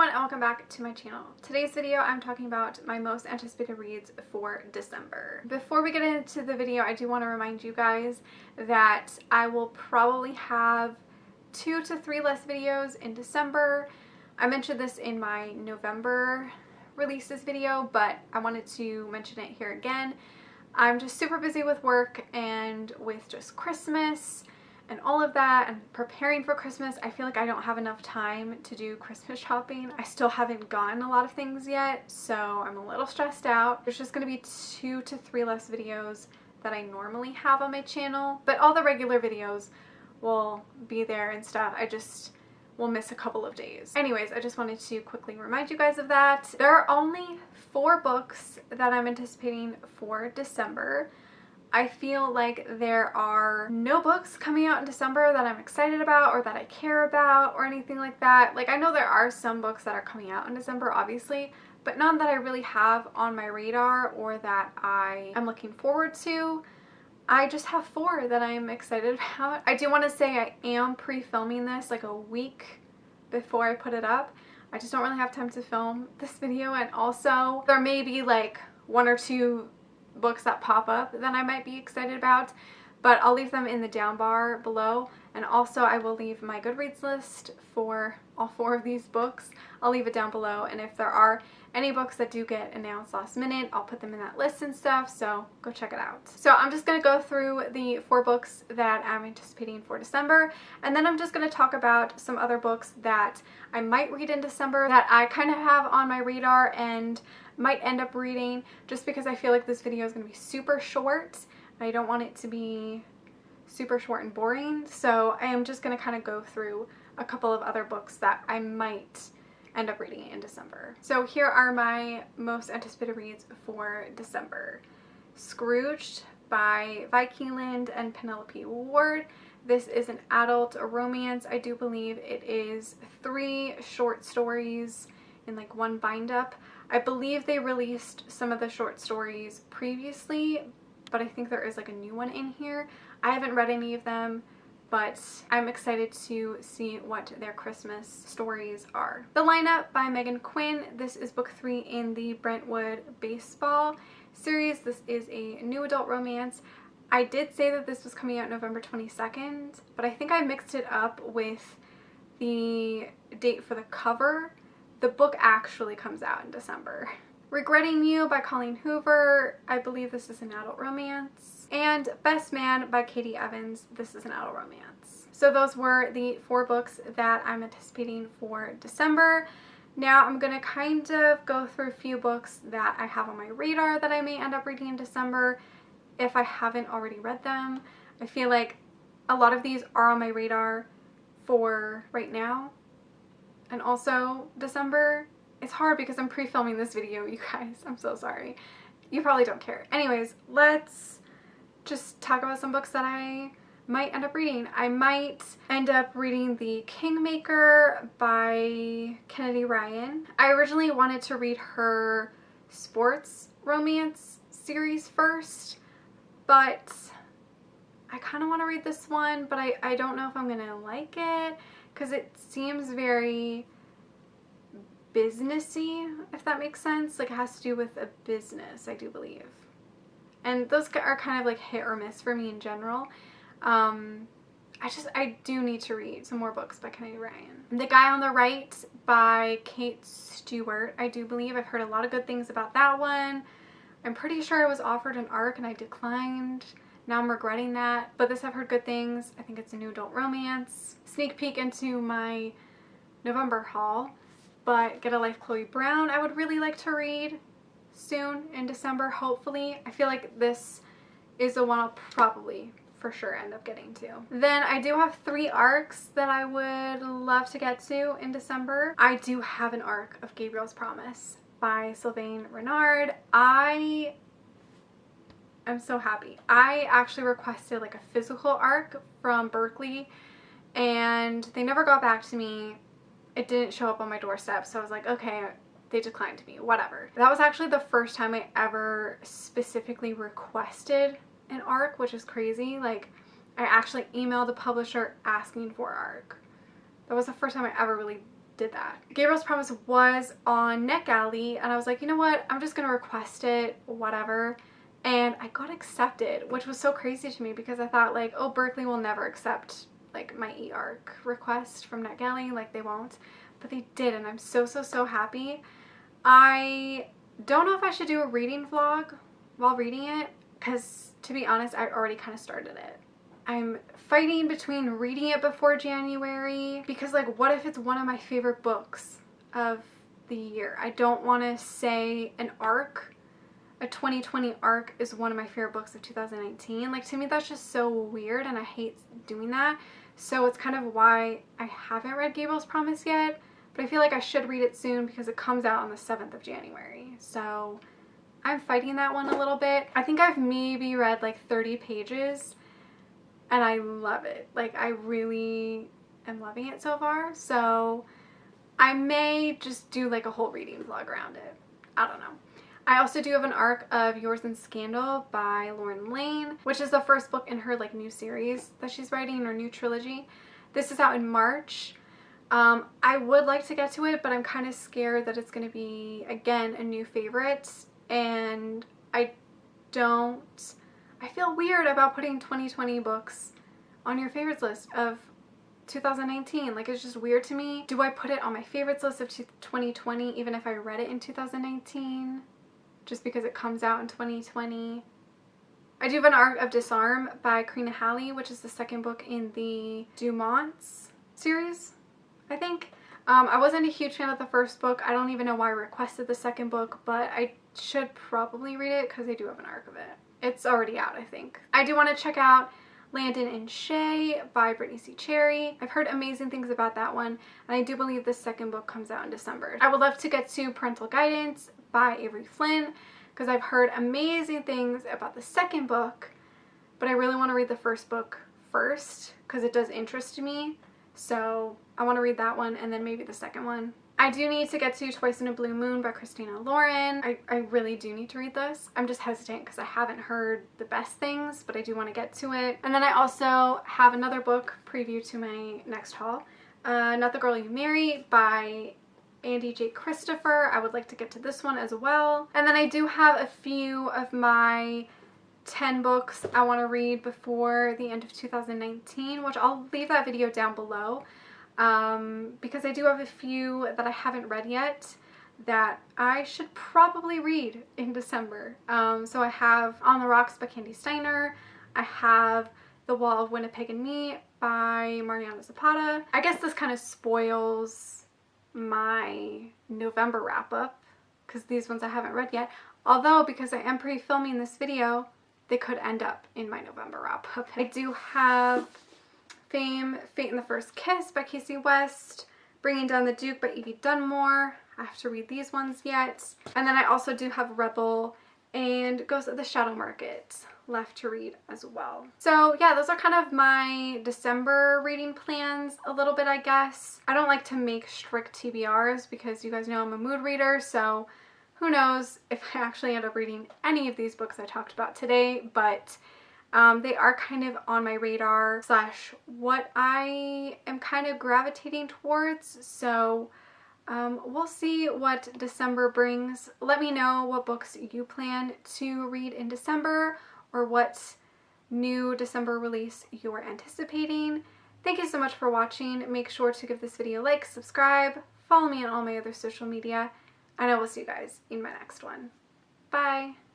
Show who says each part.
Speaker 1: everyone and welcome back to my channel. Today's video I'm talking about my most anticipated reads for December. Before we get into the video, I do want to remind you guys that I will probably have 2 to 3 less videos in December. I mentioned this in my November releases video, but I wanted to mention it here again. I'm just super busy with work and with just Christmas and all of that and preparing for Christmas. I feel like I don't have enough time to do Christmas shopping. I still haven't gotten a lot of things yet, so I'm a little stressed out. There's just going to be 2 to 3 less videos that I normally have on my channel, but all the regular videos will be there and stuff. I just will miss a couple of days. Anyways, I just wanted to quickly remind you guys of that. There are only 4 books that I'm anticipating for December. I feel like there are no books coming out in December that I'm excited about or that I care about or anything like that. Like, I know there are some books that are coming out in December, obviously, but none that I really have on my radar or that I am looking forward to. I just have 4 that I'm excited about. I do want to say I am pre-filming this like a week before I put it up. I just don't really have time to film this video, and also there may be like 1 or 2 books that pop up that I might be excited about, but I'll leave them in the down bar below, and also I will leave my Goodreads list for all 4 of these books. I'll leave it down below, and if there are any books that do get announced last minute, I'll put them in that list and stuff, so go check it out. So I'm just going to go through the 4 books that I'm anticipating for December, and then I'm just going to talk about some other books that I might read in December that I kind of have on my radar and might end up reading, just because I feel like this video is going to be super short. I don't want it to be super short and boring, so I am just going to kind of go through a couple of other books that I might end up reading in December. So here are my most anticipated reads for December. Scrooged by Vi Keeland and Penelope Ward. This is an adult romance. I do believe it is 3 short stories in like one bind up. I believe they released some of the short stories previously, but I think there is like a new one in here. I haven't read any of them, but I'm excited to see what their Christmas stories are. The Lineup by Megan Quinn. This is book 3 in the Brentwood Baseball series. This is a new adult romance. I did say that this was coming out November 22nd, but I think I mixed it up with the date for the cover. The book actually comes out in December. Regretting You by Colleen Hoover. I believe this is an adult romance. And Best Man by Katie Evans. This is an adult romance. So those were the 4 books that I'm anticipating for December. Now I'm going to kind of go through a few books that I have on my radar that I may end up reading in December if I haven't already read them. I feel like a lot of these are on my radar for right now. And also December, it's hard because I'm pre-filming this video, you guys. I'm so sorry. You probably don't care. Anyways, let's just talk about some books that I might end up reading. I might end up reading The Kingmaker by Kennedy Ryan. I originally wanted to read her sports romance series first, but I kind of want to read this one, but I don't know if I'm gonna like it because it seems very businessy, if that makes sense. Like, it has to do with a business, I do believe. And those are kind of like hit or miss for me in general. I do need to read some more books by Kennedy Ryan. The Guy on the Right by Kate Stewart. I do believe I've heard a lot of good things about that one. I'm pretty sure I was offered an ARC and I declined. Now I'm regretting that. But this I've heard good things. I think it's a new adult romance. Sneak peek into my November haul. But Get a Life, Chloe Brown, I would really like to read soon in December, hopefully. I feel like this is the one I'll probably for sure end up getting to. Then I do have 3 ARCs that I would love to get to in December. I do have an ARC of Gabriel's Promise by Sylvain Renard. I am so happy. I actually requested like a physical ARC from Berkeley and they never got back to me. It didn't show up on my doorstep, so I was like, okay, they declined me, whatever. That was actually the first time I ever specifically requested an ARC, which is crazy. Like, I actually emailed the publisher asking for ARC. That was the first time I ever really did that. Gabriel's Promise was on NetGalley, and I was like, you know what, I'm just gonna request it, whatever. And I got accepted, which was so crazy to me because I thought like, oh, Berkley will never accept like my eARC request from NetGalley, like they won't, but they did, and I'm so happy. I don't know if I should do a reading vlog while reading it, because to be honest, I already kind of started it. I'm fighting between reading it before January, because like, what if it's one of my favorite books of the year? I don't want to say an arc, a 2020 arc is one of my favorite books of 2019. Like, to me, that's just so weird, and I hate doing that. So it's kind of why I haven't read Gabriel's Promise yet, but I feel like I should read it soon because it comes out on the 7th of January. So I'm fighting that one a little bit. I think I've maybe read like 30 pages, and I love it. Like, I really am loving it so far. So I may just do like a whole reading vlog around it. I don't know. I also do have an arc of Yours in Scandal by Lauren Lane, which is the first book in her like new series that she's writing, in her new trilogy. This is out in March. I would like to get to it, but I'm kind of scared that it's going to be, again, a new favorite, and I feel weird about putting 2020 books on your favorites list of 2019. Like, it's just weird to me. Do I put it on my favorites list of 2020 even if I read it in 2019? Just because it comes out in 2020. I do have an arc of Disarm by Karina Halle, which is the second book in the Dumonts series, I think. I wasn't a huge fan of the first book. I don't even know why I requested the second book, but I should probably read it because they do have an arc of it. It's already out, I think. I do want to check out Landon and Shay by Brittany C. Cherry. I've heard amazing things about that one, and I do believe the second book comes out in December. I would love to get to Parental Guidance by Avery Flynn, because I've heard amazing things about the second book, but I really want to read the first book first because it does interest me. So I want to read that one and then maybe the second one. I do need to get to Twice in a Blue Moon by Christina Lauren. I really do need to read this. I'm just hesitant because I haven't heard the best things, but I do want to get to it. And then I also have another book preview to my next haul, Not the Girl You Marry by Andy J. Christopher. I would like to get to this one as well. And then I do have a few of my 10 books I want to read before the end of 2019, which I'll leave that video down below, because I do have a few that I haven't read yet that I should probably read in December. So I have On the Rocks by Candy Steiner. I have The Wall of Winnipeg and Me by Mariana Zapata. I guess this kind of spoils my November wrap-up because these ones I haven't read yet, although because I am pre-filming this video, they could end up in my November wrap-up. I do have Fame, Fate and the First Kiss by Casey West, Bringing Down the Duke by Evie Dunmore. I have to read these ones yet. And then I also do have Rebel and Ghost of the Shadow Market left to read as well. So yeah, those are kind of my December reading plans a little bit, I guess. I don't like to make strict TBRs because you guys know I'm a mood reader, so who knows if I actually end up reading any of these books I talked about today, but they are kind of on my radar / what I am kind of gravitating towards. So we'll see what December brings. Let me know what books you plan to read in December or what new December release you are anticipating. Thank you so much for watching. Make sure to give this video a like, subscribe, follow me on all my other social media, and I will see you guys in my next one. Bye!